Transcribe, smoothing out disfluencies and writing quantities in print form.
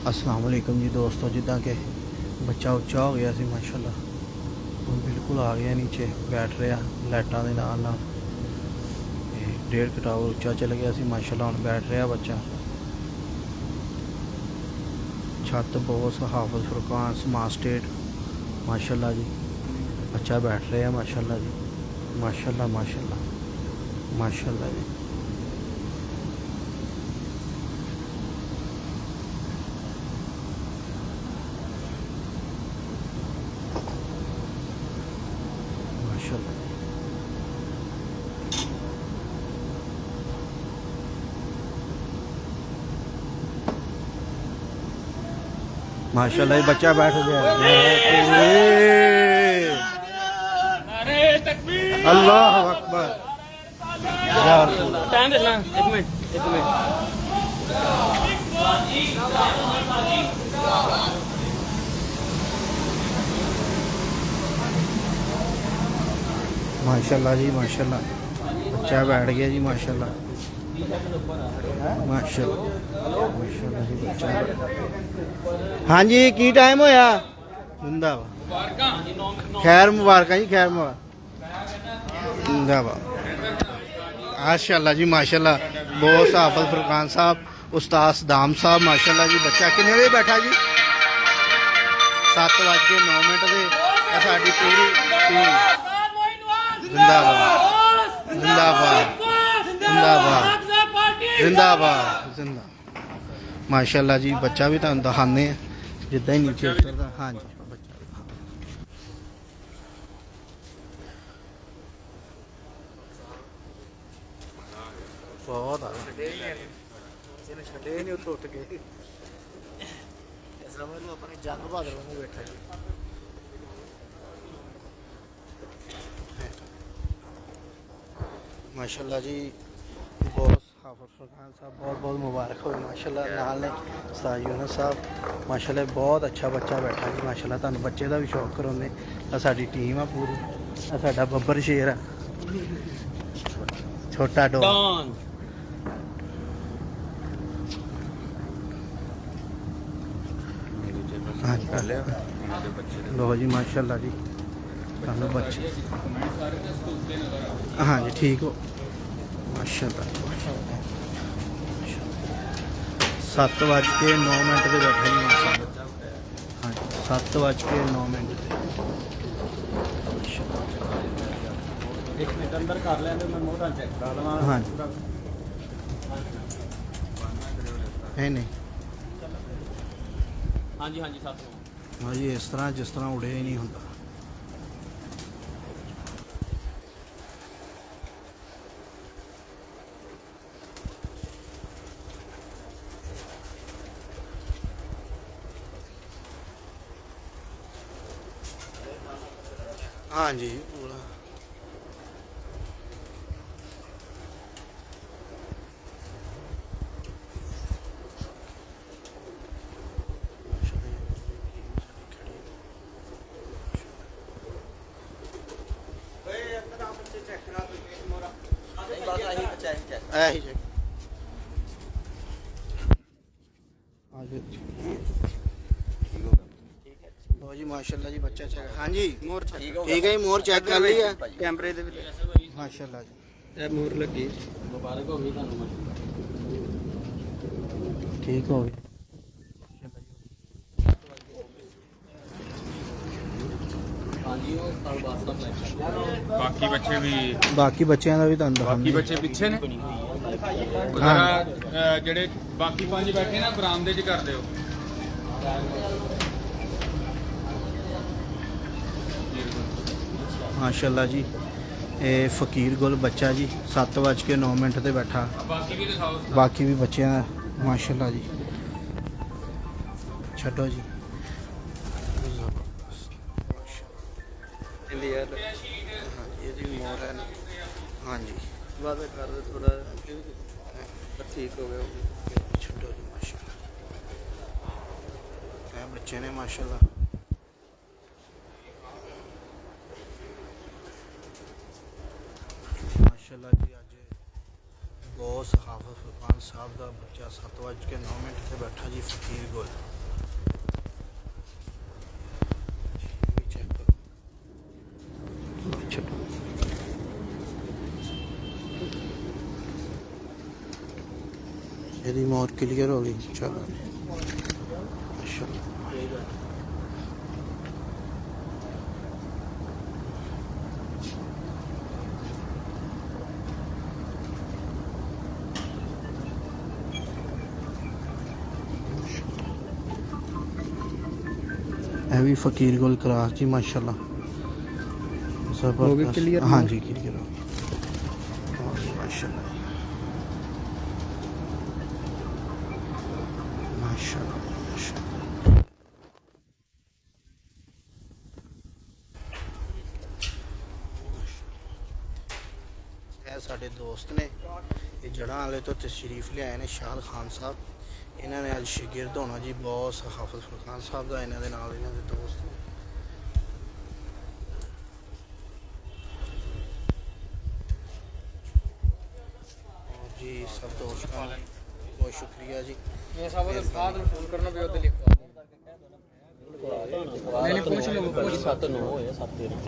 अस्सलाम वालेकुम जी दोस्तों। जिदा कि बच्चा उच्चा हो गया सी माशाल्लाह, ਹੁਣ बिल्कुल आ गया नीचे बैठ रहा लाइटा के नाल नाल। 1.5 टावर उच्चा चल गया सी माशाल्लाह, ਹੁਣ बैठ रहा बच्चा। छत बहुत हाफिज फुरकान स्मार्ट स्टेट माशाल्लाह जी। बच्चा बैठ रहा माशाल्लाह जी, माशाल्लाह माशाल्लाह माशाल्लाह जी। माशाल्लाह माशाल्लाह बच्चा बैठ गया। अल्लाह अकबर। माशाल्लाह जी माशाल्लाह बच्चा बैठ गया जी माशाल्लाह माशाल्लाह माशाल्लाह जी बच्चा। हाँ जी की टाइम होया जिंदाबाद। खैर मुबारक जी, खैर मुबारक जिंदाबाद। माशाल्लाह जी माशाल्लाह बहुत हाफिज फुरकान साहब उस्ताद सदाम साहब माशाल्लाह जी। बच्चा किन्ने बजे बैठा जी? 7:09 से साड़ी पूरी टीम जिंदाबाद जिंदाबाद जिंदाबाद जिंदाबाद जिंदा। माशाल्लाह जी बच्चा भी तुहानू दिखाने जिदा ही नीचे उतरता। हाँ जी बच्चा बहुत छे नहीं उठ के अपने जंग बहादुर वांगू बैठा जी। माशाल्लाह जी बहुत हाफिज फुरकान साहब बहुत बहुत मुबारक हो माशाल्लाह। नाल ने उस्ताद यूनुस साहब माशाल्लाह बहुत अच्छा बच्चा बैठा जी माशाल्लाह। तुहानू बच्चे का भी शौक कराने साडी टीम आ पूरी। साडा बब्बर शेर है छोटा डॉन। लो जी माशाल्लाह जी तुहानू बच्चे। हाँ जी ठीक हो माशाल्लाह। 7:09 से बैठा जी माशाल्लाह। हाँ जी 7:09। एक मिनट अंदर कर लें मैं मोहरा चेक करा लवां। हाँ जी नहीं हाँ जी 7 हाँ जी इस तरह जिस तरह उड़े ही नहीं होता। हाँ जी पूरा जी माशाल्लाह जी बच्चा चेक। हाँ जी मोर ठीक है जी मोर चेक कर ली है कैमरे दे माशाल्लाह जी। मोर लगी मुबारक हो गई थानू ठीक हो गई। बाकी बच्चे भी बाकी बच्चों का भी बाकी बच्चे पिछे ने जेडे बाकी 5 बैठे ना बरामदे च कर दिओ। माशाल्लाह जी ये फकीर गुल बच्चा जी 7:09 से बैठा। बाकी भी दिखाओ बाकी भी बच्चे माशाल्लाह जी छो जी। ये जी मोर है। हाँ जी वादा कर दे थोड़ा ठीक हो गया छो जी माशाल्लाह बच्चे ने माशाल्लाह। माशाल्लाह जी अज बहुत हाफिज फुरकान साहब का बच्चा 7:09 से बैठा जी फकीर गुल। ਇਹਦੀ ਮੌਤ ਕਲੀਅਰ ਹੋ ਗਈ। ਚਲੋ ਮਾਸ਼ਾਅੱਲਾ। ਇਹ ਵੀ ਫਕੀਰ ਗੁਲ ਕਰਾਸ ਜੀ ਮਾਸ਼ਾਅੱਲਾ। ਹੋ ਗਈ clear? हाँ जी क्लियर हो गई माशाल्लाह माशाल्लाह माशाल्लाह। ਇਹ ਸਾਡੇ ਦੋਸਤ ਨੇ, ਇਹ ਜੜ੍ਹਾਂ ਵਾਲੇ ਤੋਂ ਤਸ਼ਰੀਫ ਲਿਆਏ ਨੇ ਸ਼ਾਹਲ ਖਾਨ ਸਾਹਿਬ। ਇਹਨਾਂ ਨੇ ਅੱਜ ਸ਼ਾਗਿਰਦ ਹੋਣਾ ਜੀ ਬੌਸ ਹਾਫਿਜ਼ ਫਰਕਾਨ ਸਾਹਿਬ ਦਾ, ਇਹਨਾਂ ਦੇ ਨਾਲ ਇਹਨਾਂ ਦੇ ਦੋਸਤ ਨੇ। जी सब दोस्तों बहुत शुक्रिया जी। मैं साहब को बाद में फोन करना भी होते लिखवा नहीं पूछ लो 7 9 होया 7 13